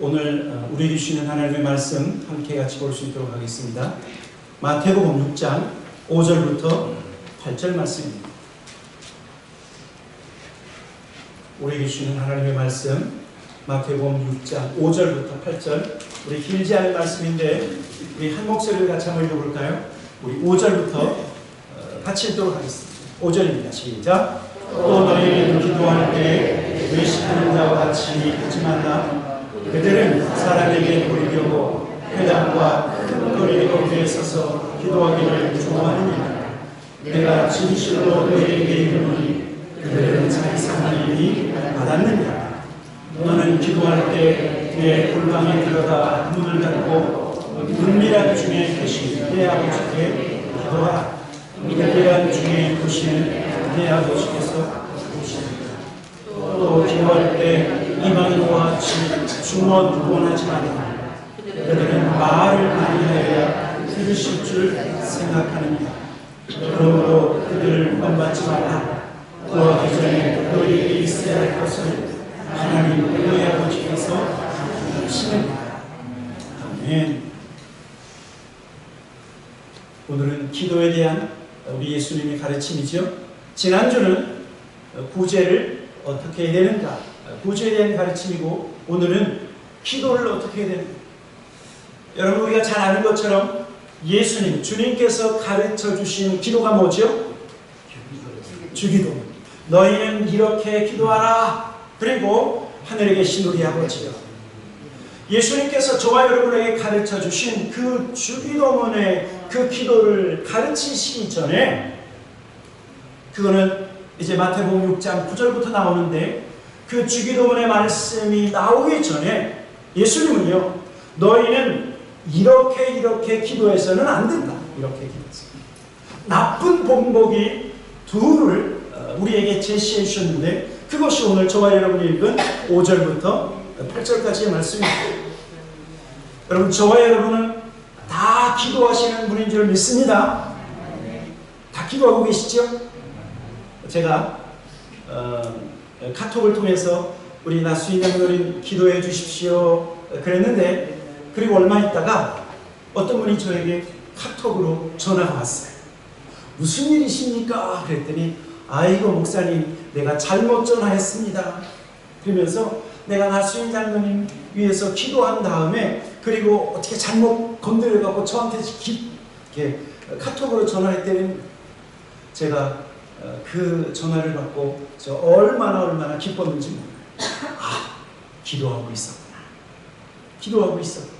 오늘 우리에게 주시는 하나님의 말씀 함께 같이 볼 수 있도록 하겠습니다. 마태복음 6장 5절부터 8절 말씀입니다. 우리에게 주시는 하나님의 말씀 마태복음 6장 5절부터 8절, 우리 길지 않은 말씀인데 우리 한 목소리를 같이 한번 읽어볼까요? 우리 5절부터 같이 읽도록 하겠습니다. 5절입니다. 시작. 또 너희는 기도할 때 외식하는 자와 같이 하지 말라. 그들은 사람에게 보이려고 회당과 큰 거리 거기에 서서 기도하기를 좋아하느니라. 내가 진실로 너희에게 이르노니 그들은 자기 상을 이미 받았느니라. 너는 기도할 때 내 골방에 들어가 문을 닫고 은밀한 중에 계신 내 아버지께 기도하라. 은밀한 중에 보시는 내 아버지께서 보시리라. 또 기도할 때 이방인과 같이 중언부언하지 말라. 그들은 말을 많이 하여야 들으실 줄 생각하느니라. 그러므로 그들을 본받지 말라. 구하기 전에 너희에게 있어야 할 것을 하나님 너희 아버지께서 하시느니라. 아멘. 오늘은 기도에 대한 우리 예수님의 가르침이죠. 지난주는 구제를 어떻게 해야 되는가, 구제에 대한 가르침이고, 오늘은 기도를 어떻게 해야 되는가. 여러분, 우리가 잘 아는 것처럼 예수님, 주님께서 가르쳐 주신 기도가 뭐죠? 주기도. 너희는 이렇게 기도하라. 그리고 하늘에 계신 우리 아버지여. 예수님께서 저와 여러분에게 가르쳐 주신 그 주기도문의 그 기도를 가르치시기 전에, 그거는 이제 마태복음 6장 9절부터 나오는데, 그 주기도문의 말씀이 나오기 전에 예수님은요, 너희는 이렇게 기도해서는 안 된다. 이렇게 기도했어요. 나쁜 본보기 둘을 우리에게 제시해 주셨는데, 그것이 오늘 저와 여러분이 읽은 5절부터 8절까지의 말씀입니다. 여러분, 저와 여러분은 다 기도하시는 분인 줄 믿습니다. 다 기도하고 계시죠? 제가 카톡을 통해서 우리 나수인 장로님 기도해 주십시오 그랬는데, 그리고 얼마 있다가 어떤 분이 저에게 카톡으로 전화가 왔어요. 무슨 일이십니까? 그랬더니, 아이고 목사님, 내가 잘못 전화했습니다. 그러면서 내가 나수인 장로님 위해서 기도한 다음에, 그리고 어떻게 잘못 건드려갖고 저한테 이렇게 카톡으로 전화했더니, 제가 그 전화를 받고 저 얼마나 기뻤는지 몰라요. 아, 기도하고 있었구나. 기도하고 있었구나.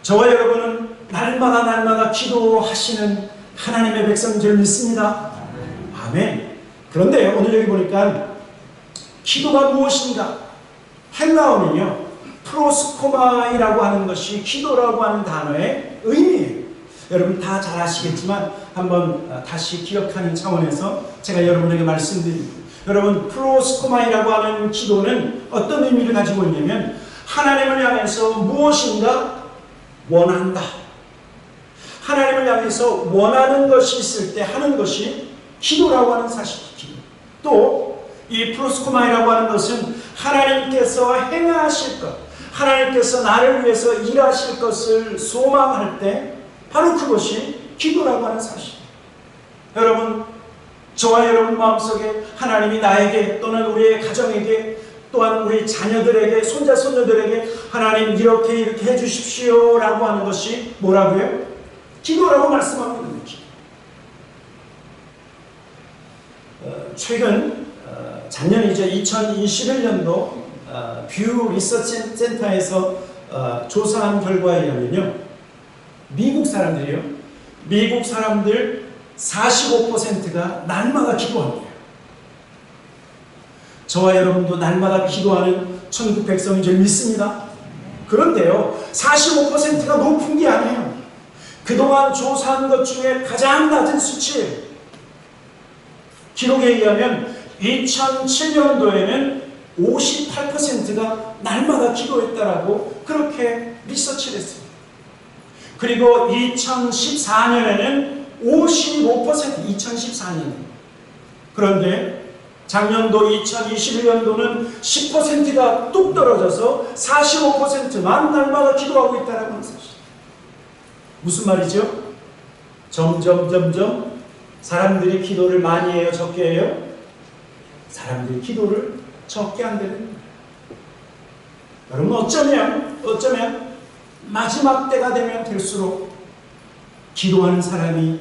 저와 여러분은 날마다 기도하시는 하나님의 백성인 줄 믿습니다. 아멘. 그런데 오늘 여기 보니까 기도가 무엇인가? 헬라어는요, 프로스코마이라고 하는 것이 기도라고 하는 단어의 의미예요. 여러분 다 잘 아시겠지만 한번 다시 기억하는 차원에서 제가 여러분에게 말씀드립니다. 여러분, 프로스코마이라고 하는 기도는 어떤 의미를 가지고 있냐면, 하나님을 향해서 무엇인가 원한다. 하나님을 향해서 원하는 것이 있을 때 하는 것이 기도라고 하는 사실이죠. 또 이 프로스코마이라고 하는 것은 하나님께서 행하실 것, 하나님께서 나를 위해서 일하실 것을 소망할 때 바로 그것이 기도라고 하는 사실입니다. 여러분, 저와 여러분 마음속에 하나님이 나에게 또는 우리의 가정에게 또한 우리 자녀들에게, 손자 손녀들에게 하나님 이렇게 해주십시오 라고 하는 것이 뭐라고요? 기도라고 말씀하고 있는 거죠. 최근 작년이죠. 2021년도 뷰 리서치 센터에서 조사한 결과에 의하면요, 미국 사람들 45%가 날마다 기도합니다. 저와 여러분도 날마다 기도하는 천국 백성인 줄 믿습니다. 그런데요, 45%가 높은 게 아니에요. 그동안 조사한 것 중에 가장 낮은 수치예요. 기록에 의하면 2007년도에는 58%가 날마다 기도했다라고 그렇게 리서치를 했습니다. 그리고 2014년에는 55%, 2014년. 그런데 작년도 2021년도는 10%가 뚝 떨어져서 45%만 날마다 기도하고 있다는 사실. 무슨 말이죠? 점점 사람들이 기도를 많이 해요? 적게 해요? 사람들이 기도를 적게 한다는 거예요. 여러분 어쩌면 마지막 때가 되면 될수록 기도하는 사람이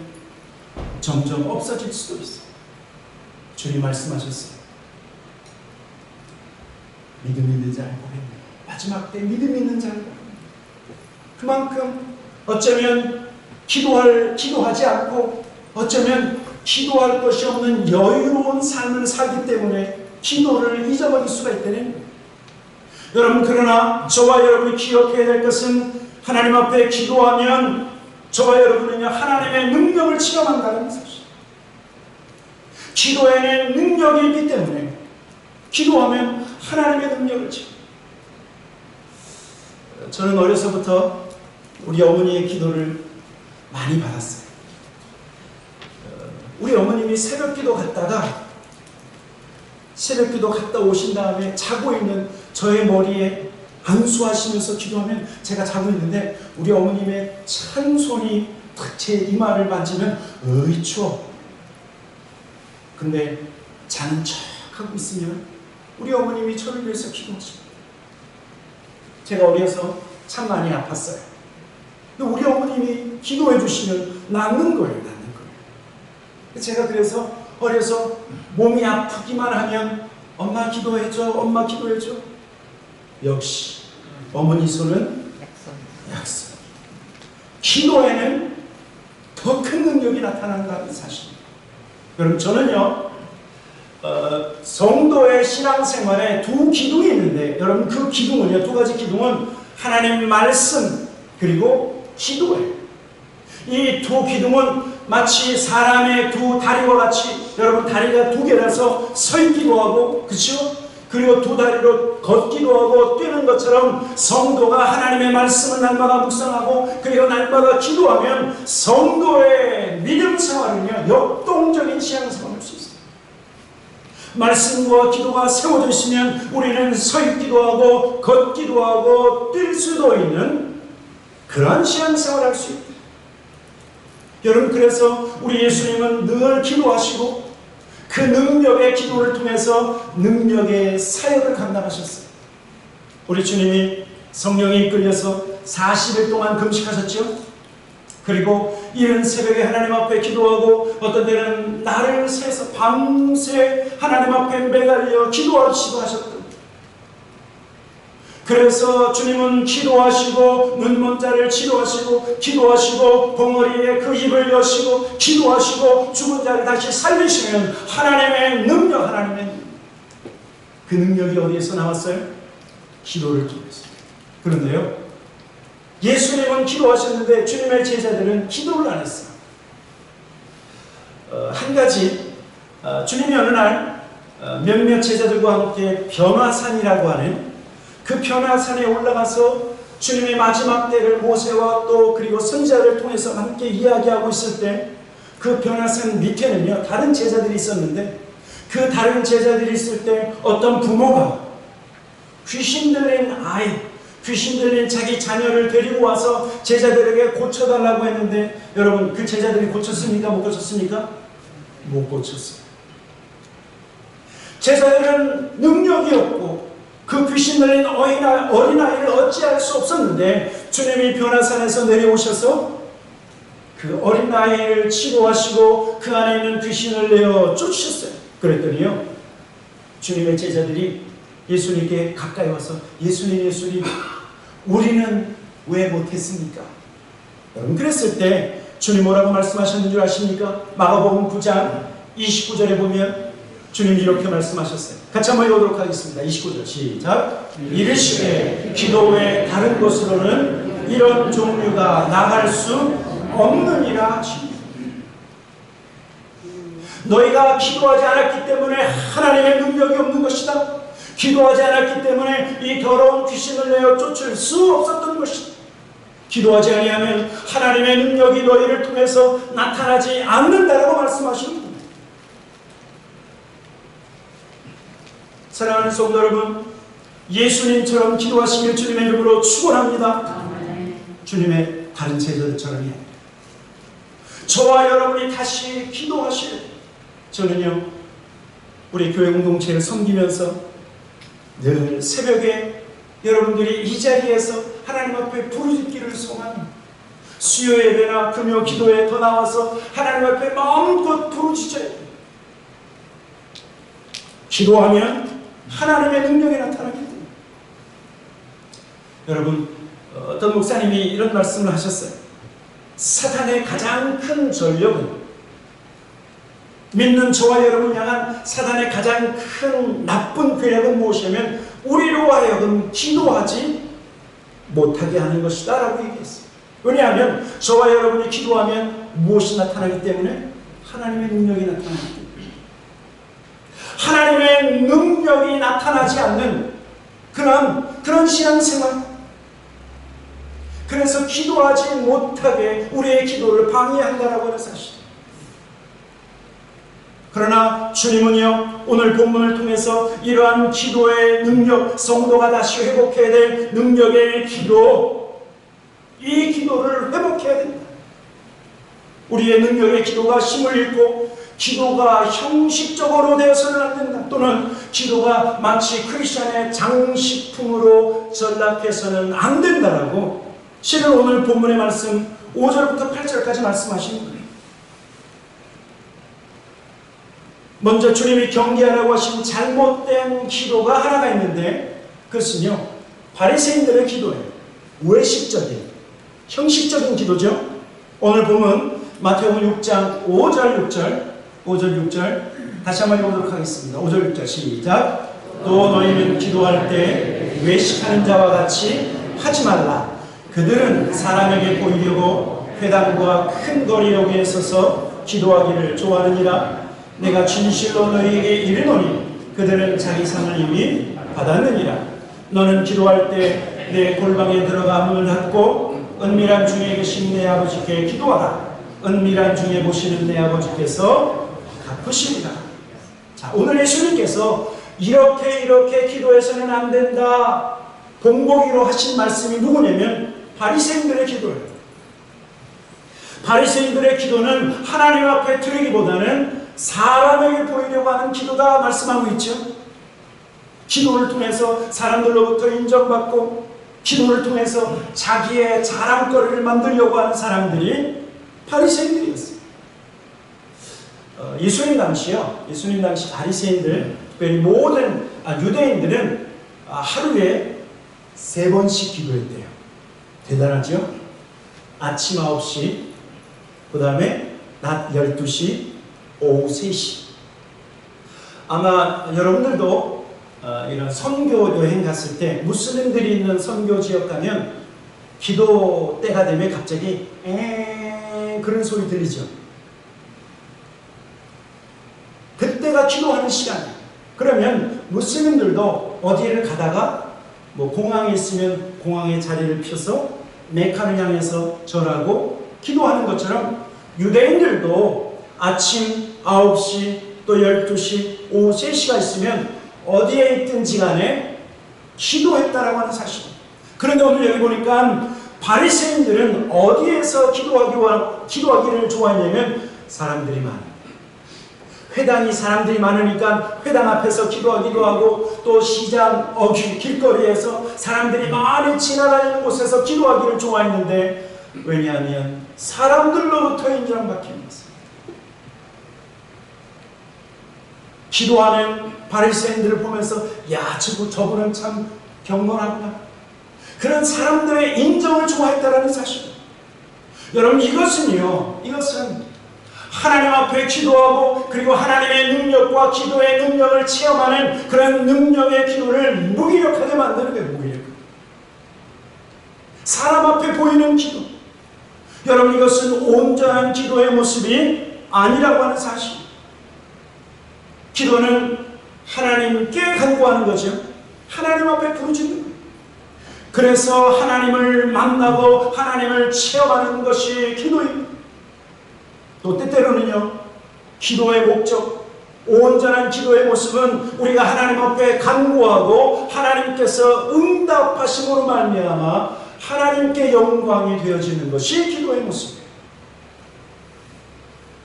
점점 없어질 수도 있어요. 주님 말씀하셨어요. 믿음 있는 자 알고 있네. 마지막 때 믿음 있는 자 알고 있네. 그만큼 어쩌면 기도하지 않고 어쩌면 기도할 것이 없는 여유로운 삶을 살기 때문에 기도를 잊어버릴 수가 있다는 거예요. 여러분, 그러나 저와 여러분이 기억해야 될 것은 하나님 앞에 기도하면 저와 여러분은요 하나님의 능력을 체험한다는 사실. 기도에는 능력이 있기 때문에 기도하면 하나님의 능력을 체험. 저는 어려서부터 우리 어머니의 기도를 많이 받았어요. 우리 어머님이 새벽기도 갔다 오신 다음에 자고 있는 저의 머리에 안수하시면서 기도하면 제가 자고 있는데 우리 어머님의 찬 손이 탁 제 이마를 만지면 어이 추워. 근데 자는 척 하고 있으면 우리 어머님이 저를 위해서 기도하십니다. 제가 어려서 참 많이 아팠어요. 근데 우리 어머님이 기도해 주시면 낫는 거예요. 제가 그래서 어려서 몸이 아프기만 하면 엄마 기도해줘, 엄마 기도해줘. 역시 어머니 손은 약속. 기도에는 더 큰 능력이 나타난다는 사실. 여러분, 저는요 성도의 신앙생활에 두 기둥이 있는데, 여러분 그 기둥은요, 두 가지 기둥은 하나님 말씀 그리고 기도예요. 이 두 기둥은 마치 사람의 두 다리와 같이, 여러분 다리가 두 개라서 서 있기도 하고, 그렇죠? 그리고 두 다리로 걷기도 하고 뛰는 것처럼 성도가 하나님의 말씀을 날마다 묵상하고 그리고 날마다 기도하면 성도의 믿음 생활은요 역동적인 신앙생활을 할 수 있어요. 말씀과 기도가 세워져 있으면 우리는 서 있기도 하고 걷기도 하고 뛸 수도 있는 그런 신앙생활을 할 수 있다. 여러분, 그래서 우리 예수님은 늘 기도하시고 그 능력의 기도를 통해서 능력의 사역을 감당하셨어요. 우리 주님이 성령에 이끌려서 40일 동안 금식하셨죠. 그리고 이른 새벽에 하나님 앞에 기도하고 어떤 때는 날을 새서 밤새 하나님 앞에 매달려 기도하시고 하셨던. 그래서 주님은 기도하시고 눈먼자를 치료하시고 기도하시고 봉어리에 그 입을 여시고 기도하시고 죽은 자를 다시 살리시면 하나님의 능력, 그 능력이 어디에서 나왔어요? 기도를 통해서. 그런데요, 예수님은 기도하셨는데 주님의 제자들은 기도를 안 했어요. 한 가지, 주님이 어느 날 몇몇 제자들과 함께 변화산이라고 하는 그 변화산에 올라가서 주님의 마지막 때를 모세와 또 그리고 선지자를 통해서 함께 이야기하고 있을 때 그 변화산 밑에는요 다른 제자들이 있었는데, 그 다른 제자들이 있을 때 어떤 부모가 귀신 들린 아이, 귀신 들린 자기 자녀를 데리고 와서 제자들에게 고쳐달라고 했는데, 여러분 그 제자들이 고쳤습니까? 못 고쳤습니까? 못 고쳤어요. 제자들은 능력이 없고 그 귀신 들린 어린아이를 어찌할 수 없었는데 주님이 변화산에서 내려오셔서 그 어린아이를 치료하시고 그 안에 있는 귀신을 내어 쫓으셨어요. 그랬더니요, 주님의 제자들이 예수님께 가까이 와서 예수님 우리는 왜 못했습니까? 여러분, 그랬을 때 주님 뭐라고 말씀하셨는 줄 아십니까? 마가복음 9장 29절에 보면 주님이 이렇게 말씀하셨어요. 같이 한번 읽어보도록 하겠습니다. 29절 시작. 이르시되 기도 외 다른 곳으로는 이런 종류가 나갈 수 없느니라. 너희가 기도하지 않았기 때문에 하나님의 능력이 없는 것이다. 기도하지 않았기 때문에 이 더러운 귀신을 내어 쫓을 수 없었던 것이다. 기도하지 아니하면 하나님의 능력이 너희를 통해서 나타나지 않는다라고 말씀하시는 겁니다. 사랑하는 성도 여러분, 예수님처럼 기도하시길 주님의 이름으로 축원합니다. 주님의 다른 제자들처럼 해야 합니다. 저와 여러분이 다시 기도하셔야 돼요. 저는요, 우리 교회 공동체를 섬기면서 늘 새벽에 여러분들이 이 자리에서 하나님 앞에 부르짖기를 소망합니다. 수요 예배나 금요 기도에 더 나와서 하나님 앞에 마음껏 부르짖어야 돼요. 기도하면 하나님의 능력이 나타나기 때문에. 여러분, 어떤 목사님이 이런 말씀을 하셨어요. 사탄의 가장 큰 전력은, 믿는 저와 여러분 향한 사탄의 가장 큰 나쁜 괴력은 무엇이냐면 우리로 하여금 기도하지 못하게 하는 것이다 라고 얘기했어요. 왜냐하면 저와 여러분이 기도하면 무엇이 나타나기 때문에? 하나님의 능력이 나타나기 때문에. 하나님의 능력이 나타나지 않는 그런 신앙생활, 그래서 기도하지 못하게 우리의 기도를 방해한다라고 하는 사실. 그러나 주님은요, 오늘 본문을 통해서 이러한 기도의 능력, 성도가 다시 회복해야 될 능력의 기도, 이 기도를 회복해야 된다. 우리의 능력의 기도가 힘을 잃고 기도가 형식적으로 되어서는 안 된다. 또는 기도가 마치 크리스천의 장식품으로 전락해서는 안 된다라고 실은 오늘 본문의 말씀 5절부터 8절까지 말씀하시는 거예요. 먼저 주님이 경계하라고 하신 잘못된 기도가 하나가 있는데, 그것은요, 바리새인들의 기도예요. 외식적인, 형식적인 기도죠. 오늘 보면 마태복음 6장 5절 6절 다시 한번 읽어보도록 하겠습니다. 5절 6절 시작. 또 너희는 기도할 때 외식하는 자와 같이 하지 말라. 그들은 사람에게 보이려고 회당과 큰 거리 여기에 서서 기도하기를 좋아하느니라. 내가 진실로 너희에게 이르노니 그들은 자기 상을 이미 받았느니라. 너는 기도할 때 내 골방에 들어가 문을 닫고 은밀한 중에 계신 내 아버지께 기도하라. 은밀한 중에 보시는 내 아버지께서 갚으시리라. 자, 오늘 예수님께서 이렇게 기도해서는 안 된다, 본보기로 하신 말씀이 누구냐면 바리새인들의 기도예요. 바리새인들의 기도는 하나님 앞에 드리기보다는 사람에게 보이려고 하는 기도다 말씀하고 있죠. 기도를 통해서 사람들로부터 인정받고 기도를 통해서 자기의 자랑거리를 만들려고 하는 사람들이 바리새인들이었어요. 예수님 당시 바리새인들, 특별히 모든 유대인들은 하루에 3번씩 기도했대요. 대단하죠? 아침 9시, 그 다음에 낮 12시, 오후 3시. 아마 여러분들도 이런 선교 여행 갔을 때 무슬림들이 있는 선교 지역 가면 기도 때가 되면 갑자기 그런 소리 들리죠. 그때가 기도하는 시간이에요. 그러면 무슬림들도 어디를 가다가 뭐 공항에 있으면 공항에 자리를 펴서 메카를 향해서 절하고 기도하는 것처럼 유대인들도 아침 9시 또 12시 오후 3시가 있으면 어디에 있든지 간에 기도했다라고 하는 사실입니다. 그런데 오늘 여기 보니까 바리새인들은 어디에서 기도하기를 좋아했냐면 사람들이 많아요. 회당이 사람들이 많으니까 회당 앞에서 기도하기도 하고 또 시장 길거리에서 사람들이 많이 지나다니는 곳에서 기도하기를 좋아했는데, 왜냐하면 사람들로부터 인정받기 위해서. 기도하는 바리새인들을 보면서 야, 저분은 참 경건하구나, 그런 사람들의 인정을 좋아했다라는 사실. 여러분, 이것은 하나님 앞에 기도하고 그리고 하나님의 능력과 기도의 능력을 체험하는 그런 능력의 기도를 무기력하게 만드는 거예요. 무기력. 사람 앞에 보이는 기도. 여러분, 이것은 온전한 기도의 모습이 아니라고 하는 사실. 기도는 하나님께 간구하는 거죠. 하나님 앞에 부르짖는 거예요. 그래서 하나님을 만나고 하나님을 체험하는 것이 기도입니다. 또 때때로는요, 기도의 목적, 온전한 기도의 모습은 우리가 하나님 앞에 간구하고 하나님께서 응답하심으로 말미암아 하나님께 영광이 되어지는 것이 기도의 모습이에요.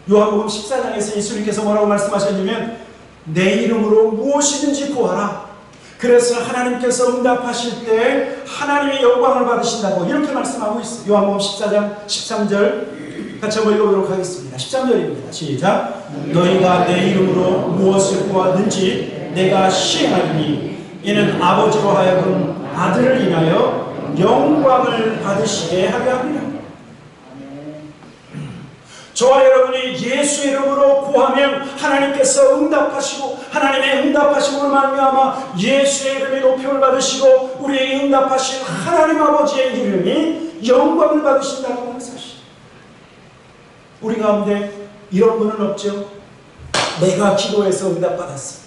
요한복음 14장에서 예수님께서 뭐라고 말씀하셨냐면 내 이름으로 무엇이든지 구하라. 그래서 하나님께서 응답하실 때 하나님의 영광을 받으신다고 이렇게 말씀하고 있어요. 요한복음 14장 13절 같이 한번 읽어보도록 하겠습니다. 13절입니다. 시작. 너희가 내 이름으로 무엇을 구하든지 내가 시행하리니 이는 아버지로 하여금 아들을 인하여 영광을 받으시게 하려 합니다. 저와 여러분이 예수 이름으로 구하면 하나님께서 응답하시고 하나님의 응답하심으로 말미암아 예수의 이름이 높임을 받으시고 우리의 응답하신 하나님 아버지의 이름이 영광을 받으신다고 하는 사실. 우리 가운데 이런 분은 없죠. 내가 기도해서 응답받았어.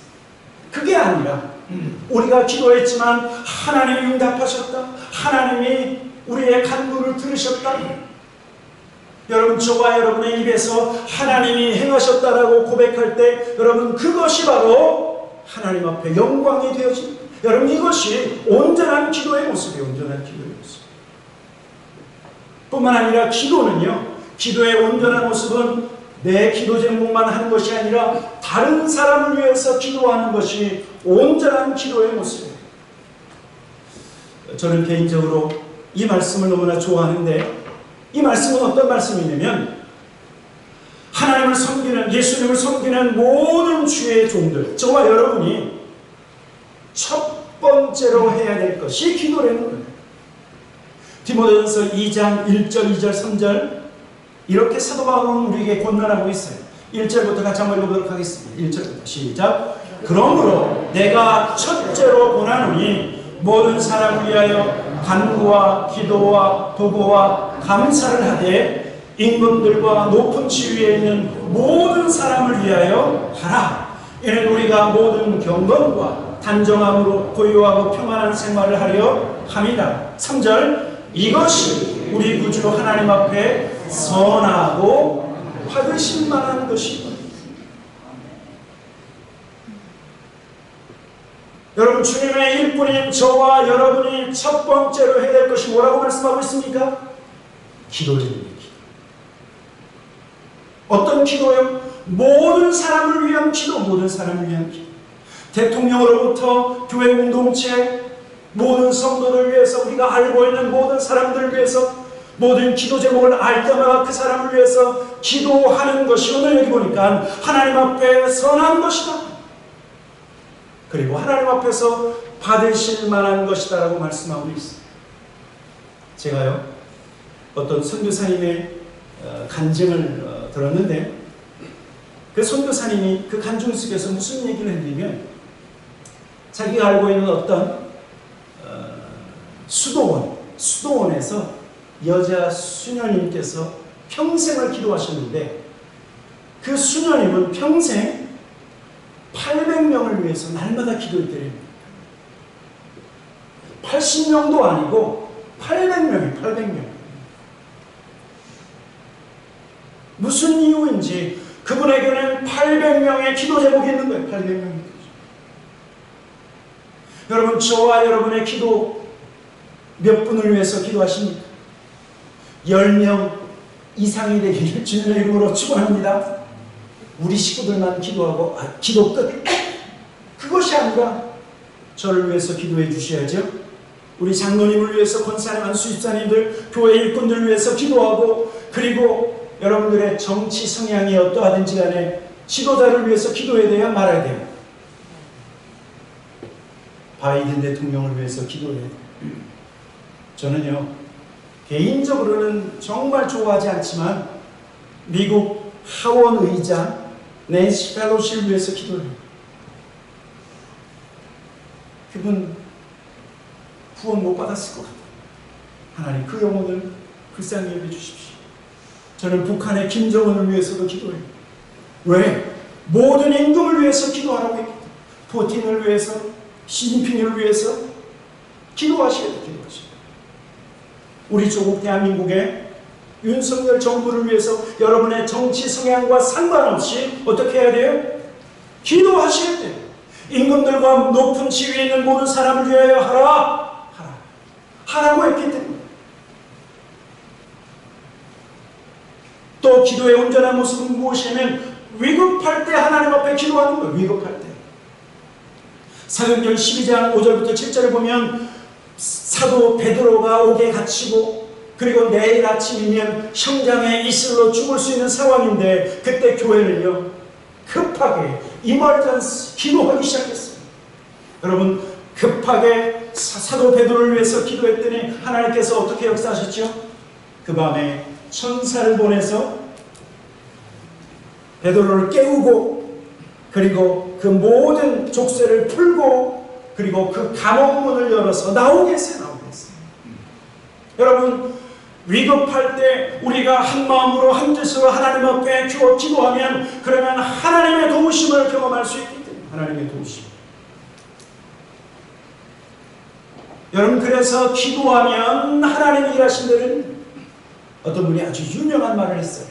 그게 아니라 우리가 기도했지만 하나님이 응답하셨다. 하나님이 우리의 간구를 들으셨다. 여러분, 저와 여러분의 입에서 하나님이 행하셨다라고 고백할 때 여러분 그것이 바로 하나님 앞에 영광이 되어집니다. 여러분, 이것이 온전한 기도의 모습이에요. 온전한 기도의 모습. 뿐만 아니라 기도는요, 기도의 온전한 모습은 내 기도 제목만 하는 것이 아니라 다른 사람을 위해서 기도하는 것이 온전한 기도의 모습이에요. 저는 개인적으로 이 말씀을 너무나 좋아하는데, 이 말씀은 어떤 말씀이냐면 하나님을 섬기는, 예수님을 섬기는 모든 주의 종들, 저와 여러분이 첫 번째로 해야 될 것이 기도라는 거예요. 디모데전서 2장 1절, 2절, 3절 이렇게 사도 바울은 우리에게 권면하고 있어요. 1절부터 같이 한번 읽어보도록 하겠습니다. 1절부터 시작. 그러므로 내가 첫째로 권하노니 모든 사람을 위하여 간구와 기도와 도구와 감사를 하되 임금들과 높은 지위에 있는 모든 사람을 위하여 하라. 이는 우리가 모든 경건과 단정함으로 고요하고 평안한 생활을 하려 함이다. 3절. 이것이 우리 구주 하나님 앞에 선하고 받으실 만한 것이다. 여러분, 주님의 일꾼인 저와 여러분이 첫 번째로 해야 될 것이 뭐라고 말씀하고 있습니까? 기도입니다. 어떤 기도요? 모든 사람을 위한 기도, 모든 사람을 위한 기도. 대통령으로부터 교회 공동체, 모든 성도들 위해서, 우리가 알고 있는 모든 사람들을 위해서, 모든 기도 제목을 알 때마다 그 사람을 위해서 기도하는 것이 오늘 여기 보니까 하나님 앞에 선한 것이다. 그리고 하나님 앞에서 받으실 만한 것이다 라고 말씀하고 있어요. 제가요, 어떤 선교사님의 간증을 들었는데, 그 선교사님이 그 간증 속에서 무슨 얘기를 했냐면, 자기가 알고 있는 어떤 수도원에서 여자 수녀님께서 평생을 기도하셨는데, 그 수녀님은 평생 800명을 위해서 날마다 기도했대요. 80명도 아니고 800명이에요. 800명. 무슨 이유인지 그분에게는 800명의 기도 제목이 있는 거예요. 800명의 기도. 여러분, 저와 여러분의 기도 몇 분을 위해서 기도하십니까? 10명 이상이 되기를 주님의 이름으로 축원합니다. 우리 식구들만 기도하고 기도 끝. 그것이 아니라 저를 위해서 기도해 주셔야죠. 우리 장로님을 위해서, 권사님, 안수집사님들, 교회 일꾼들을 위해서 기도하고, 그리고 여러분들의 정치 성향이 어떠하든지 간에 지도자를 위해서 기도해야 돼요, 말아야 돼요? 바이든 대통령을 위해서 기도해야 돼요. 저는요, 개인적으로는 정말 좋아하지 않지만 미국 하원 의장 낸시 펠로시를 위해서 기도해요. 그분 후원 못 받았을 것 같아요. 하나님 그 영혼을 불쌍히 여겨주십시오. 저는 북한의 김정은을 위해서도 기도해요. 왜? 모든 임금을 위해서 기도하라고 했기 때문에. 푸틴을 위해서, 시진핑을 위해서 기도하셔야 돼요. 기도하셔야 돼요. 우리 조국 대한민국의 윤석열 정부를 위해서 여러분의 정치 성향과 상관없이 어떻게 해야 돼요? 기도하시겠대요. 임금들과 높은 지위에 있는 모든 사람을 위하여 하라. 하라고 했기 때문에. 또 기도의 온전한 모습은 무엇이냐면 위급할 때 하나님 앞에 기도하는 거예요. 위급할 때. 사도행전 12장 5절부터 7절을 보면 사도 베드로가 옥에 갇히고 그리고 내일 아침이면 형장에 이슬로 죽을 수 있는 상황인데 그때 교회는요 급하게 이멀전스 기도하기 시작했어요. 여러분 급하게 사도 베드로를 위해서 기도했더니 하나님께서 어떻게 역사하셨죠? 그 밤에 천사를 보내서 베드로를 깨우고 그리고 그 모든 족쇄를 풀고 그리고 그 감옥문을 열어서 나오게 했어요. 여러분 위급할 때 우리가 한 마음으로 한 뜻으로 하나님 앞에 기도하면 그러면 하나님의 도우심을 경험할 수 있기 때문에 하나님의 도우심. 여러분 그래서 기도하면 하나님이 일하신 데는 어떤 분이 아주 유명한 말을 했어요.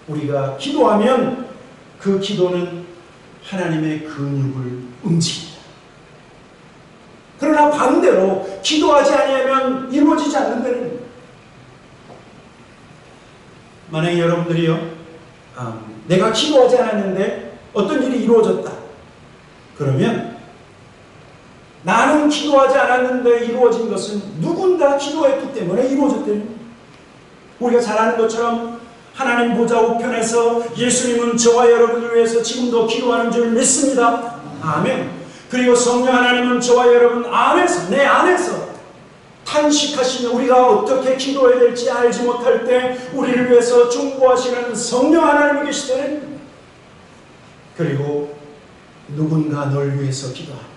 우리가 기도하면 그 기도는 하나님의 근육을 움직인다. 그러나 반대로 기도하지 아니하면 이루어지지 않는 데는 만약에 여러분들이요 내가 기도하지 않았는데 어떤 일이 이루어졌다. 그러면 나는 기도하지 않았는데 이루어진 것은 누군가 기도했기 때문에 이루어졌대요. 우리가 잘 아는 것처럼 하나님 보좌 우편에서 예수님은 저와 여러분을 위해서 지금도 기도하는 줄 믿습니다. 아멘. 그리고 성령 하나님은 저와 여러분 안에서 내 안에서 탄식하시며 우리가 어떻게 기도해야 될지 알지 못할 때 우리를 위해서 중보하시는 성령 하나님이 계시되 그리고 누군가 널 위해서 기도합니다.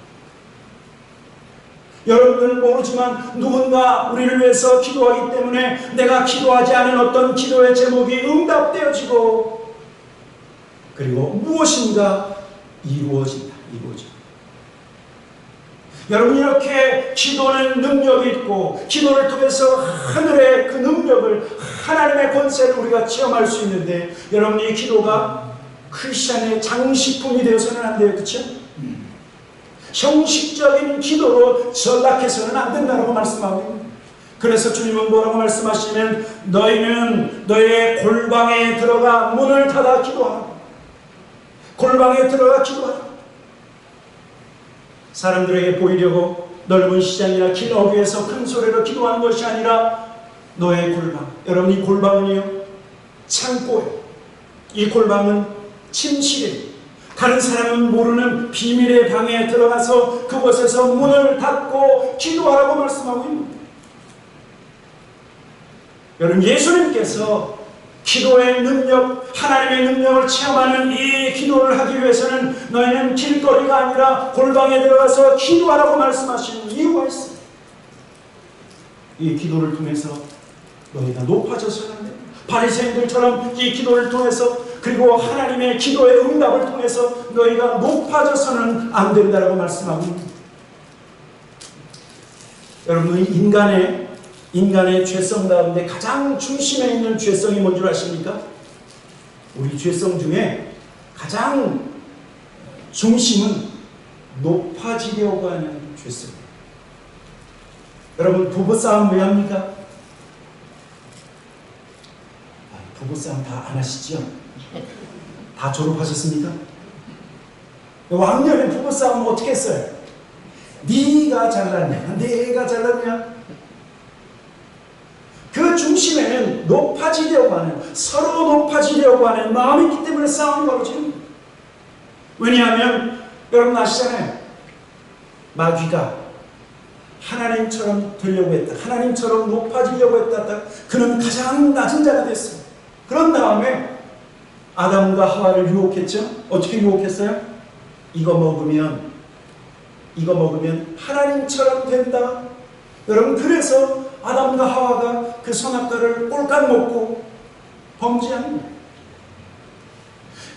여러분들은 모르지만 누군가 우리를 위해서 기도하기 때문에 내가 기도하지 않은 어떤 기도의 제목이 응답되어지고 그리고 무엇인가 이루어진다. 여러분 이렇게 기도는 능력이 있고 기도를 통해서 하늘의 그 능력을 하나님의 권세를 우리가 체험할 수 있는데 여러분 이 기도가 크리스천의 장식품이 되어서는 안 돼요. 그렇죠? 형식적인 기도로 전락해서는 안 된다고 말씀하고 있습니다. 그래서 주님은 뭐라고 말씀하시면 너희는 너의 골방에 들어가 문을 닫아 기도하라. 골방에 들어가 기도하라. 사람들에게 보이려고 넓은 시장이나 길 어귀에서 큰 소리로 기도하는 것이 아니라 너의 골방. 여러분 이 골방은요 창고예요. 이 골방은 침실이에요. 다른 사람은 모르는 비밀의 방에 들어가서 그곳에서 문을 닫고 기도하라고 말씀하고 있습니다. 여러분 예수님께서 기도의 능력, 하나님의 능력을 체험하는 이 기도를 하기 위해서는 너희는 길거리가 아니라 골방에 들어가서 기도하라고 말씀하시는 이유가 있어요. 이 기도를 통해서 너희가 높아져서는 안 됩니다. 바리새인들처럼 이 기도를 통해서 그리고 하나님의 기도의 응답을 통해서 너희가 높아져서는 안 된다고 말씀하고 있습니다. 여러분 인간의 죄성 가운데 가장 중심에 있는 죄성이 뭔 줄 아십니까? 우리 죄성 중에 가장 중심은 높아지려고 하는 죄성이에요. 여러분 부부싸움 왜 합니까? 부부싸움 다 안 하시죠? 다 졸업하셨습니까? 왕년에 부부싸움 어떻게 했어요? 네가 잘났냐? 내가 잘났냐? 그 중심에는 높아지려고 하는, 서로 높아지려고 하는 마음이 있기 때문에 싸움이 벌어지는 거예요. 왜냐하면 여러분 아시잖아요. 마귀가 하나님처럼 되려고 했다. 하나님처럼 높아지려고 했다. 그는 가장 낮은 자가 됐어요. 그런 다음에 아담과 하와를 유혹했죠. 어떻게 유혹했어요? 이거 먹으면 하나님처럼 된다. 여러분 그래서 아담과 하와가 그 선악과를 꼴깍 먹고 범죄한 거예요.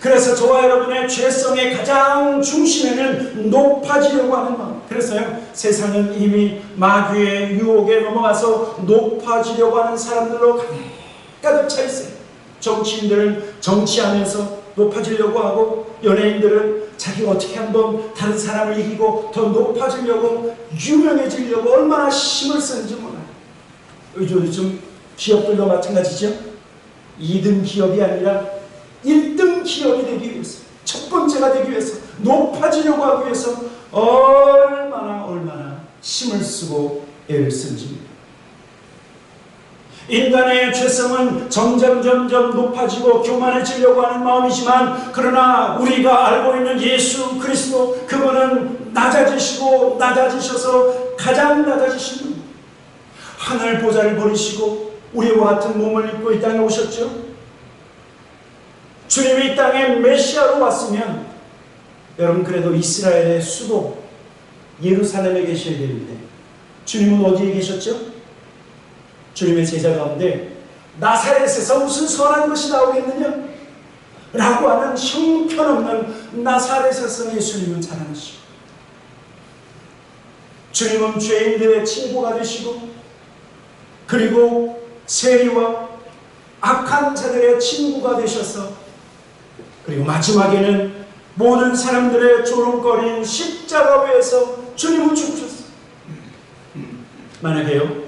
그래서 저와 여러분의 죄성의 가장 중심에는 높아지려고 하는 마음. 그래서요 세상은 이미 마귀의 유혹에 넘어가서 높아지려고 하는 사람들로 가득 차 있어요. 정치인들은 정치하면서 높아지려고 하고, 연예인들은 자기가 어떻게 한번 다른 사람을 이기고 더 높아지려고, 유명해지려고 얼마나 힘을 쓰는지 몰라요. 요즘 기업들도 마찬가지죠. 2등 기업이 아니라 1등 기업이 되기 위해서, 첫 번째가 되기 위해서, 높아지려고 하기 위해서 얼마나 힘을 쓰고 애를 쓰는지. 인간의 죄성은 점점 높아지고 교만해지려고 하는 마음이지만, 그러나 우리가 알고 있는 예수 그리스도, 그분은 낮아지셔서 가장 낮아지신 분, 하늘 보좌를 버리시고 우리와 같은 몸을 입고 이 땅에 오셨죠. 주님이 이 땅에 메시아로 왔으면 여러분, 그래도 이스라엘의 수도 예루살렘에 계셔야 되는데, 주님은 어디에 계셨죠? 주님의 제자 가운데 나사렛에서 무슨 선한 것이 나오겠느냐? 라고 하는 형편없는 나사렛에서 예수님은 자라나시고, 주님은 죄인들의 친구가 되시고, 그리고 세리와 악한 자들의 친구가 되셔서, 그리고 마지막에는 모든 사람들의 조롱거리인 십자가 위에서 주님은 죽으셨어요. 만약에요,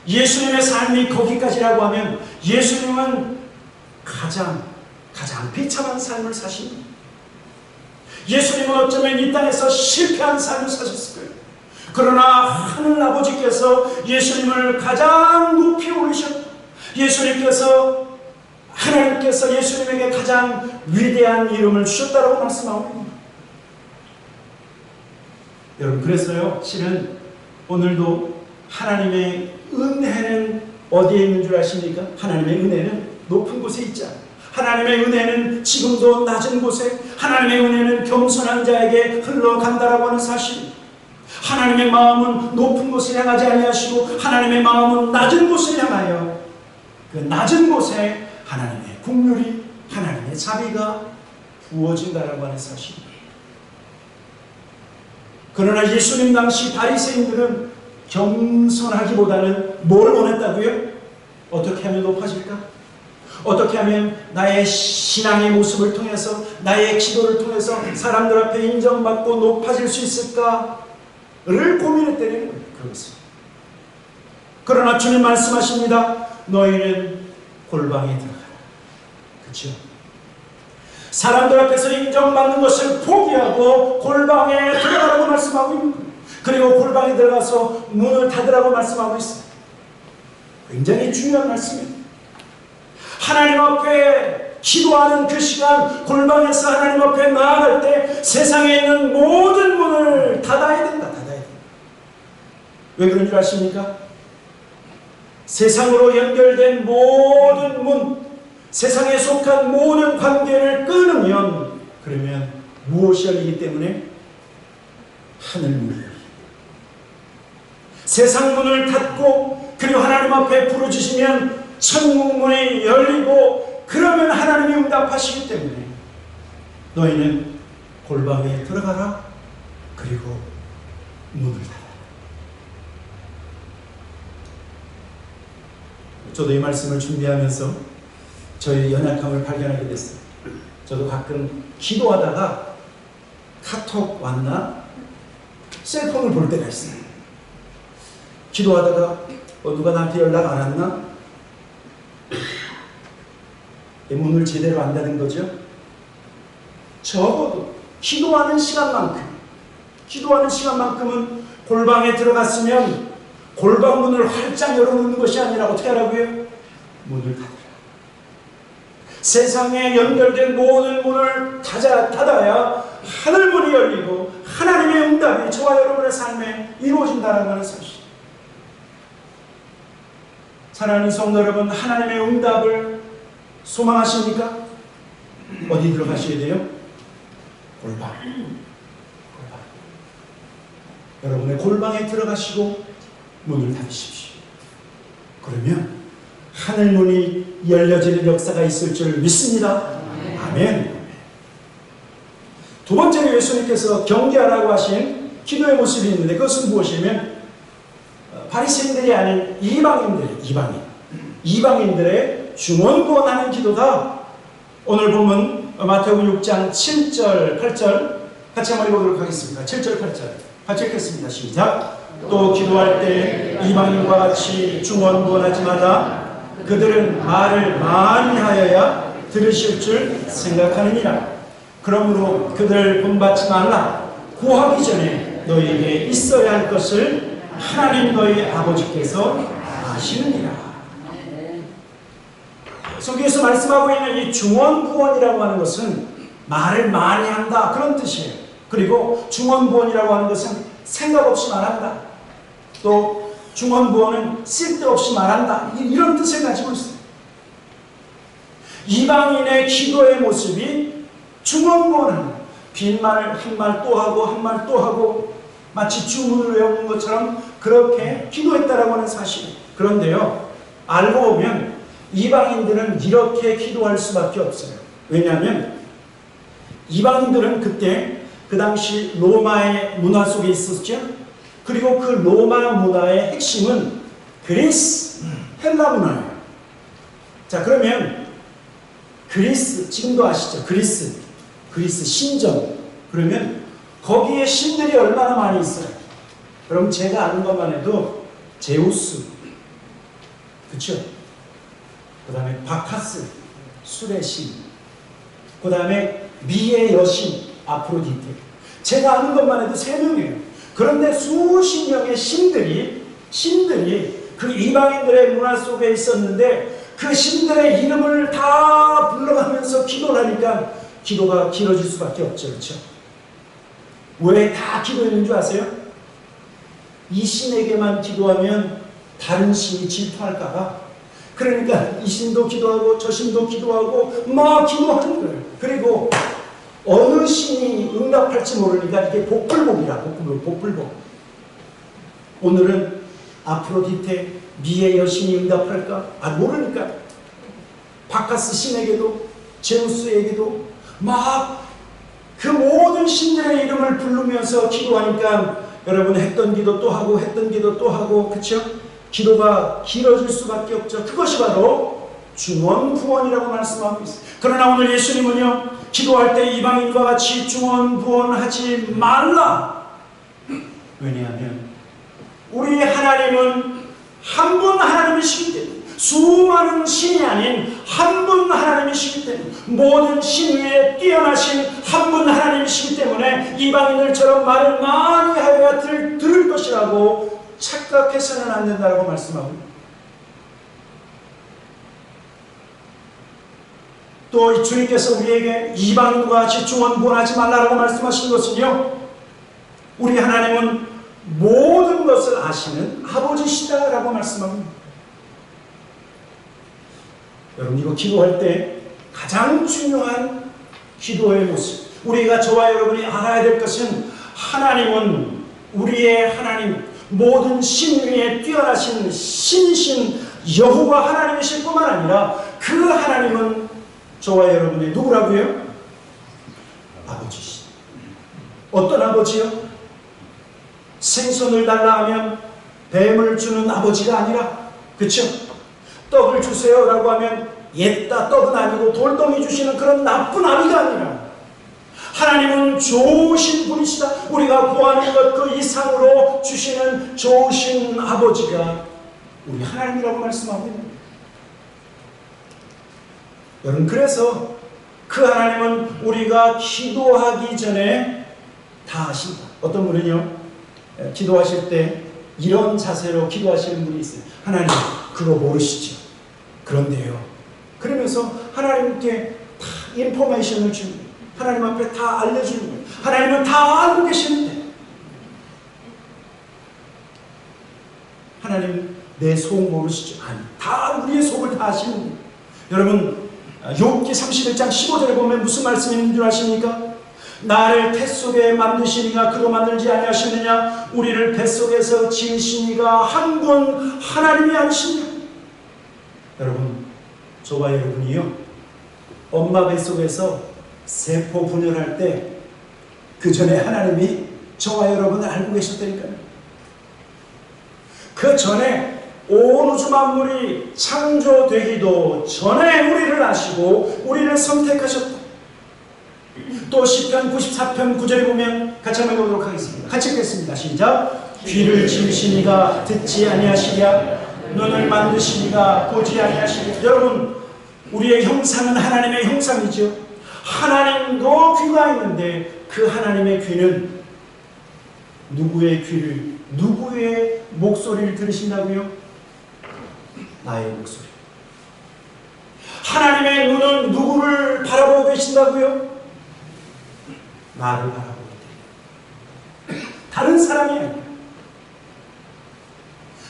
예수님의 삶이 거기까지라고 하면 예수님은 가장 비참한 삶을 사신 거예요. 예수님은 어쩌면 이 땅에서 실패한 삶을 사셨을 거예요. 그러나 하늘 아버지께서 예수님을 가장 높이 올리셨고, 하나님께서 예수님에게 가장 위대한 이름을 주셨다고 말씀하고 있습니다. 여러분, 그래서요, 실은 오늘도 하나님의 은혜는 어디에 있는 줄 아십니까? 하나님의 은혜는 높은 곳에 있지 않아요. 하나님의 은혜는 지금도 낮은 곳에, 하나님의 은혜는 겸손한 자에게 흘러간다라고 하는 사실. 하나님의 마음은 높은 곳을 향하지 아니하시고 하나님의 마음은 낮은 곳을 향하여, 그 낮은 곳에 하나님의 긍휼이, 하나님의 자비가 부어진다라고 하는 사실입니다. 그러나 예수님 당시 바리새인들은 겸손하기보다는 뭘 원했다고요? 어떻게 하면 높아질까? 어떻게 하면 나의 신앙의 모습을 통해서, 나의 기도를 통해서 사람들 앞에 인정받고 높아질 수 있을까를 고민했다는 거예요. 그것을. 그러나 주님 말씀하십니다. 너희는 골방에 들어가라. 그렇죠? 사람들 앞에서 인정받는 것을 포기하고 골방에 들어가라고 말씀하고 있는 거예요. 그리고 골방에 들어가서 문을 닫으라고 말씀하고 있어요. 굉장히 중요한 말씀입니다. 하나님 앞에 기도하는 그 시간, 골방에서 하나님 앞에 나아갈 때 세상에 있는 모든 문을 닫아야 된다. 왜 그런 줄 아십니까? 세상으로 연결된 모든 문, 세상에 속한 모든 관계를 끊으면, 그러면 무엇이 열리기 때문에? 하늘 문이 열립니다. 세상 문을 닫고 그리고 하나님 앞에 부르짖으면 천국 문이 열리고, 그러면 하나님이 응답하시기 때문에 너희는 골방에 들어가라. 그리고 문을 닫아라. 저도 이 말씀을 준비하면서 저의 연약함을 발견하게 됐어요. 저도 가끔 기도하다가 카톡 왔나? 셀폰을 볼 때가 있어요. 기도하다가 누가 나한테 연락 안 왔나? 문을 제대로 안 닫은 거죠. 적어도 기도하는 시간만큼은 골방에 들어갔으면 골방 문을 활짝 열어놓는 것이 아니라 어떻게 하라고요? 문을 닫으라. 세상에 연결된 모든 문을 닫아야 하늘 문이 열리고 하나님의 응답이 저와 여러분의 삶에 이루어진다는 하는 사실. 사랑하는 성도 여러분, 하나님의 응답을 소망하십니까? 어디 들어가셔야 돼요? 골방. 여러분의 골방에 들어가시고 문을 닫으십시오. 그러면 하늘 문이 열려지는 역사가 있을 줄 믿습니다. 아멘. 두 번째로 예수님께서 경계하라고 하신 기도의 모습이 있는데, 그것은 무엇이냐면 바리새인들이 아닌 이방인들의 중언부언하는 기도다. 오늘 보면 마태복음 6장 7절, 8절 같이 한번 읽어보도록 하겠습니다. 7절, 8절 같이 읽겠습니다. 시작. 또 기도할 때 이방인과 같이 중언부언하지 말라. 그들은 말을 많이 하여야 들으실 줄 생각하느니라. 그러므로 그들을 본받지 말라. 구하기 전에 너희에게 있어야 할 것을 하나님 너희 아버지께서 아시느니라. 성경에서 말씀하고 있는 이 중언부언이라고 하는 것은 말을 많이 한다 그런 뜻이에요. 그리고 중언부언이라고 하는 것은 생각 없이 말한다. 또 중언부언은 쓸데없이 말한다. 이런 뜻을 가지고 있어요. 이방인의 기도의 모습이 중언부언하는 빈말 한 말 또 하고 한 말 또 하고 마치 주문을 외우는 것처럼 그렇게 기도했다라고 하는 사실. 그런데요, 알고 보면 이방인들은 이렇게 기도할 수밖에 없어요. 왜냐하면 이방인들은 그때 그 당시 로마의 문화 속에 있었죠. 그리고 그 로마 문화의 핵심은 그리스, 헬라 문화예요. 자, 그러면 그리스, 지금도 아시죠? 그리스 신전. 그러면 거기에 신들이 얼마나 많이 있어요? 그럼 제가 아는 것만 해도 제우스, 그렇죠? 그 다음에 바카스, 술의 신, 그 다음에 미의 여신, 아프로디테. 제가 아는 것만 해도 3명이에요. 그런데 수십 명의 신들이 그 이방인들의 문화 속에 있었는데 그 신들의 이름을 다 불러가면서 기도를 하니까 기도가 길어질 수밖에 없죠. 그렇죠? 왜 다 기도했는 줄 아세요? 이 신에게만 기도하면 다른 신이 질투할까봐. 그러니까 이 신도 기도하고 저 신도 기도하고 막 기도하는 거예요. 그리고 어느 신이 응답할지 모르니까 이게 복불복이라. 복불복. 오늘은 아프로디테 미의 여신이 응답할까? 모르니까 바카스 신에게도 제우스에게도 막 그 모든 신들의 이름을 부르면서 기도하니까 여러분 했던 기도 또 하고 했던 기도 또 하고, 그렇죠? 기도가 길어질 수밖에 없죠. 그것이 바로 중언부언이라고 말씀하고 있어요. 그러나 오늘 예수님은요, 기도할 때 이방인과 같이 중언부언하지 말라. 왜냐하면 우리 하나님은 한 분 하나님이시기 때문에, 수많은 신이 아닌 한 분 하나님이시기 때문에, 모든 신 위에 뛰어나신 한 분 하나님이시기 때문에 이방인들처럼 말을 많이 하여야 들을 것이라고 착각해서는 안 된다고 말씀하고, 또 주님께서 우리에게 이방인과 같이 중언부언하지 말라고 말씀하신 것은요, 우리 하나님은 모든 것을 아시는 아버지시다라고 말씀합니다. 여러분, 이거 기도할 때 가장 중요한 기도의 모습, 우리가 저와 여러분이 알아야 될 것은 하나님은 우리의 하나님, 모든 신 위에 뛰어나신 신이신 여호와 하나님이실 뿐만 아니라 그 하나님은 저와 여러분의 누구라고요? 아버지시다. 어떤 아버지요? 생선을 달라 하면 뱀을 주는 아버지가 아니라, 그렇죠? 떡을 주세요라고 하면 옛다 떡은 아니고 돌덩이 주시는 그런 나쁜 아비가 아니라, 하나님은 좋으신 분이시다. 우리가 구하는 것 그 이상으로 주시는 좋으신 아버지가 우리 하나님이라고 말씀하고 있는 거예요. 여러분, 그래서 그 하나님은 우리가 기도하기 전에 다 아신다. 어떤 분은요, 기도하실 때 이런 자세로 기도하시는 분이 있어요. 하나님, 그거 모르시죠? 그런데요. 그러면서 하나님께 다 인포메이션을 주는 거예요. 하나님 앞에 다 알려주는 거예요. 하나님은 다 알고 계시는데, 하나님 내 속 모르시죠? 아니, 다 우리의 속을 다 아시는 거예요. 여러분, 욥기 31장 15절에 보면 무슨 말씀이 있는 줄 아십니까? 나를 뱃속에 만드시니가 그로 만들지 아니하시느냐? 우리를 뱃속에서 지으시니가 한 분 하나님이 아니시냐? 여러분, 저와 여러분이요, 엄마 뱃속에서 세포 분열할 때 그 전에 하나님이 저와 여러분을 알고 계셨다니까요. 그 전에 온 우주 만물이 창조되기도 전에 우리를 아시고 우리를 선택하셨다. 또 시편 94편 9절에 보면 같이 한번 읽어보도록 하겠습니다. 같이 읽겠습니다. 시작. 귀를 지으시니가 듣지 아니하시랴 눈을 만드시니가 보지 아니하시랴. 여러분, 우리의 형상은 하나님의 형상이죠. 하나님도 귀가 있는데 그 하나님의 귀는 누구의 귀를, 누구의 목소리를 들으신다고요? 나의 목소리. 하나님의 눈은 누구를 바라보고 계신다고요? 나를 바라보고 있다. 다른 사람이 아니야.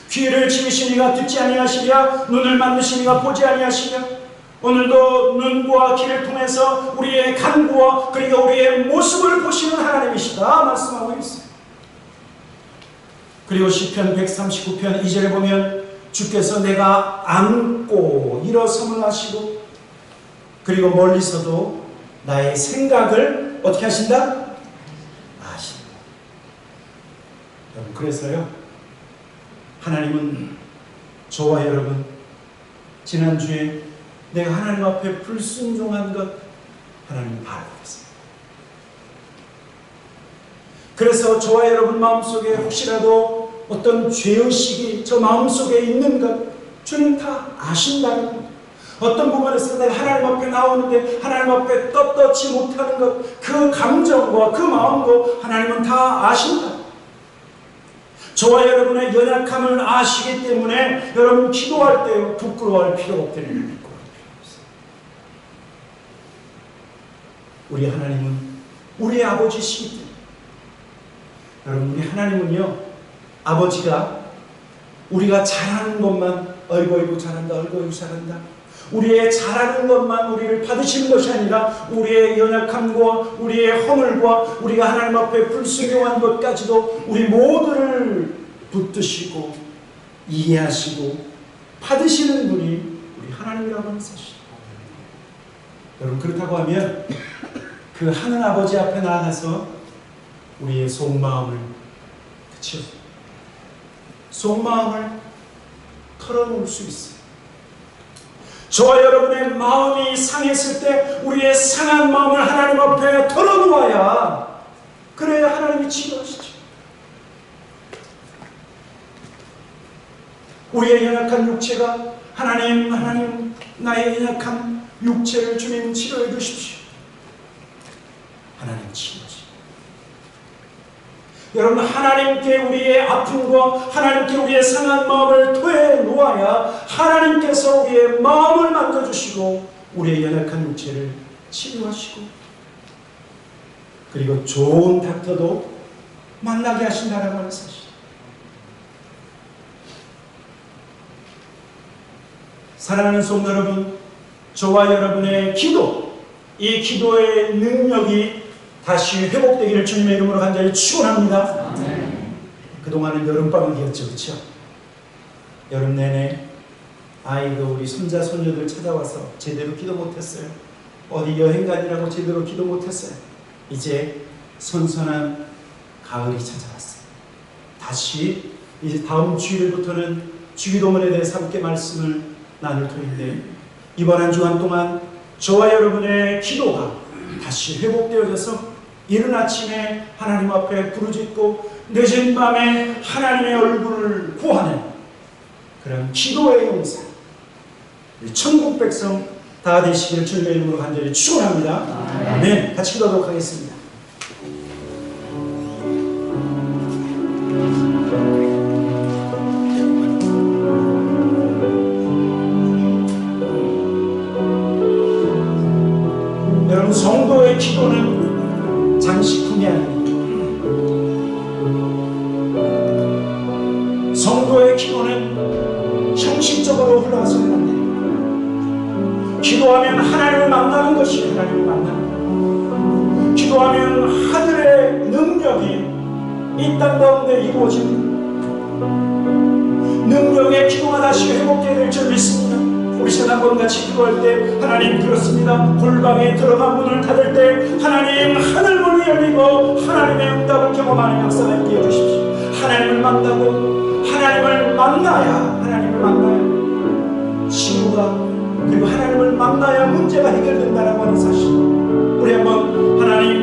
귀를 지으시니가 듣지 아니하시랴 눈을 만드시니가 보지 아니하시랴. 오늘도 눈과 귀를 통해서 우리의 간구와 그리고 우리의 모습을 보시는 하나님이시다 말씀하고 있어요. 그리고 시편 139편 2절에 보면 주께서 내가 앉고 일어섬을 하시고 그리고 멀리서도 나의 생각을 어떻게 하신다? 아신다. 여러분, 그래서요, 하나님은 저와 여러분, 지난주에 내가 하나님 앞에 불순종한 것 하나님 다 알고 있습니다. 그래서 저와 여러분 마음속에 혹시라도 어떤 죄의식이 저 마음속에 있는 것 주님 다 아신다는 것. 어떤 부분에서 내가 하나님 앞에 나오는데 하나님 앞에 떳떳지 못하는 것, 그 감정과 그 마음도 하나님은 다 아신다. 저와 여러분의 연약함을 아시기 때문에 여러분 기도할 때 부끄러워할 필요가 없다는 겁니다. 우리 하나님은 우리 아버지시기 때문에 여러분, 우리 하나님은요, 아버지가 우리가 잘하는 것만 어이구 잘한다, 어이구 잘한다, 우리의 잘하는 것만 우리를 받으시는 것이 아니라 우리의 연약함과 우리의 허물과 우리가 하나님 앞에 불순종한 것까지도 우리 모두를 붙드시고 이해하시고 받으시는 분이 우리 하나님이라고 하는 사실. 여러분, 그렇다고 하면 그 하늘 아버지 앞에 나아가서 우리의 속마음을, 그치요? 속마음을 털어놓을 수 있어요. 저와 여러분의 마음이 상했을 때 우리의 상한 마음을 하나님 앞에 털어놓아야, 그래야 하나님이 치료하시죠. 우리의 연약한 육체가 하나님 나의 연약한 육체를 주님 치료해 주십시오. 하나님 치료하시죠. 여러분, 하나님께 우리의 아픔과 하나님께 우리의 상한 마음을 토해 놓아야 하나님께서 우리의 마음을 만져주시고 우리의 연약한 육체를 치료하시고 그리고 좋은 닥터도 만나게 하신다는 하는 사실. 사랑하는 성도 여러분, 저와 여러분의 기도, 이 기도의 능력이 다시 회복되기를 주님의 이름으로 간절히 축원합니다. 그동안은 여름방학이었죠, 그렇죠? 여름 내내 아이도 우리 손자 손녀들 찾아와서 제대로 기도 못했어요. 어디 여행 가느라고 제대로 기도 못했어요. 이제 선선한 가을이 찾아왔어요. 다시 이제 다음 주일부터는 주기도문에 대해서 함께 말씀을 나눌 터인데, 이번 한 주간 동안 저와 여러분의 기도가 다시 회복되어져서 이른 아침에 하나님 앞에 부르짖고 늦은 밤에 하나님의 얼굴을 구하는 그런 기도의 용사, 천국 백성 다 되시기를 주님의 이름으로 간절히 축원합니다. 아멘. 같이 기도하도록 하겠습니다. 여러분, 성도의 기도는 장식품이 아닙니다. 성도의 기도는 형식적으로 흘러가서는 안 됩니다. 기도하면 하나님을 만나는 것이 하나님을 만나는, 기도하면 하늘의 능력이 이 땅 가운데 이루어집니다. 능력의 기도가 다시 회복되어야 될 줄 믿습니다. 우리 지난번같이 기도할 때 하나님 그렇습니다. 골방에 들어가 문을 닫을 때 하나님 하늘문이 열리고 하나님의 응답을 경험하는 역사가 있게 해주십시오. 하나님을 만나고 하나님을 만나야 친구가, 그리고 하나님을 만나야 문제가 해결된다는 하는 사실. 우리 한번 하나님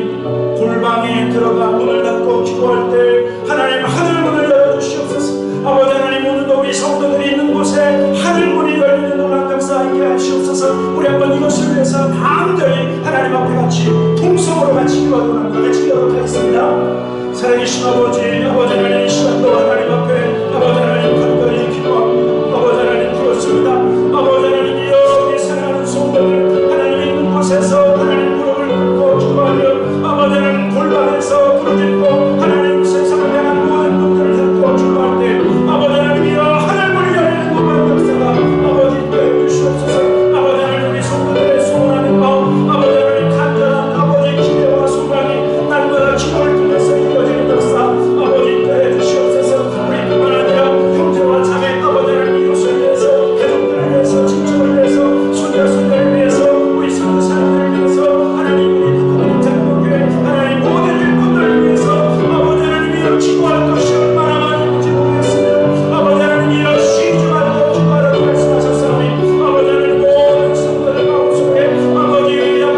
골방에 들어가 문을 닫고 기도할 때 하나님 하늘 문을 열어주시옵소서. 아버지 하나님, 오늘도 우리 성도들이 있는 곳에 하늘 문이 열리는 놀라운 역사 있게 하시옵소서. 우리 한번 이것을 위해서 간절히 하나님 앞에 같이 통성으로 같이 기도하도록 같이 기도하도록 하겠습니다. 살아계신 아버지 하나님, 이 시간도 하나님 앞에 아버지 하나님 간절히 기도합니다. 아버지 하나님 그렇습니다. 아버지 하나님, 여기 사랑하는 성도들 하나님 있는 곳에서 하나님 무릎을 꿇고 기도하며 아버지 하나님 골방에서 부르짖고 하나님 세상을 향한 모든 분들을 잡고 기도할 때 아버지 하나님이여 하늘문이 열리는 놀라운 역사가 아버지 되어 주시옵소서. 아버지 하나님, 우리 성도들의 소원하는 마음 아버지 하나님 간절한 아버지 기대와 소망이 날마다 기도를 통해서 이루어지는 역사 아버지 되어 주시옵소서. 우리뿐만 아니라 형제와 자매 아버지 하나님 이웃을 위해서 가족들을 위해서 친척을 위해서 손자손녀를 위해서 우리 성도 사람들을 위해서 하나님 우리 하나님 장로교회 하나님 모든 일꾼들을 위해서 아버지 하나님이여 기도할 것이 얼마나 많은지 모르겠습니다. 아버지 하나님이여 쉬지 말고 기도하라고 말씀하셨사오니 아버지 하나님 모든 성도들 마음속에 아버지 기도가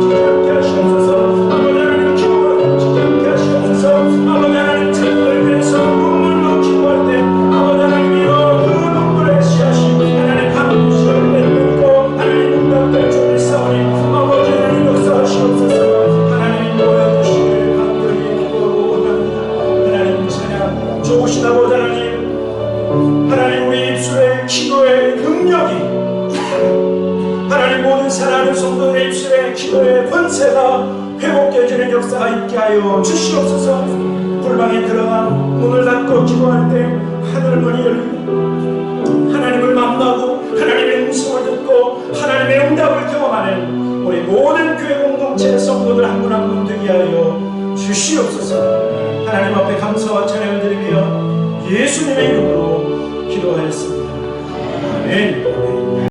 지게 하시옵소서. 아버지 하나님 기도가 지게 하시옵소서. 아버지 하나님 자녀를 위해서 눈물로 기도할 때 아버지 하나님이여 그 눈물의 씨앗이 하나님 한 시간 내리고 하나님 응답될 줄을 싸우니 아버지 하나님 역사하시옵소서. 하나님 모여주시길 간절히 기도하고 원합니다. 하나님 찬양 좋으신 아버지 하나님 우리 입술의 기도의 능력이 하나님 모든 사랑하는 성도들의 입술의 기도의 권세가 회복되어지는 역사가 있게 하여 주시옵소서. 골방에 들어가 문을 닫고 기도할 때 하늘문이 열리고 하나님을 만나고 하나님의 음성을 듣고 하나님의 응답을 경험하는 우리 모든 교회 공동체의 성도들 한 분 한 분 되게 하여 주시옵소서. 하나님 앞에 감사와 찬양을 드리며 예수님의 이름으로 기도하였습니다. 아멘.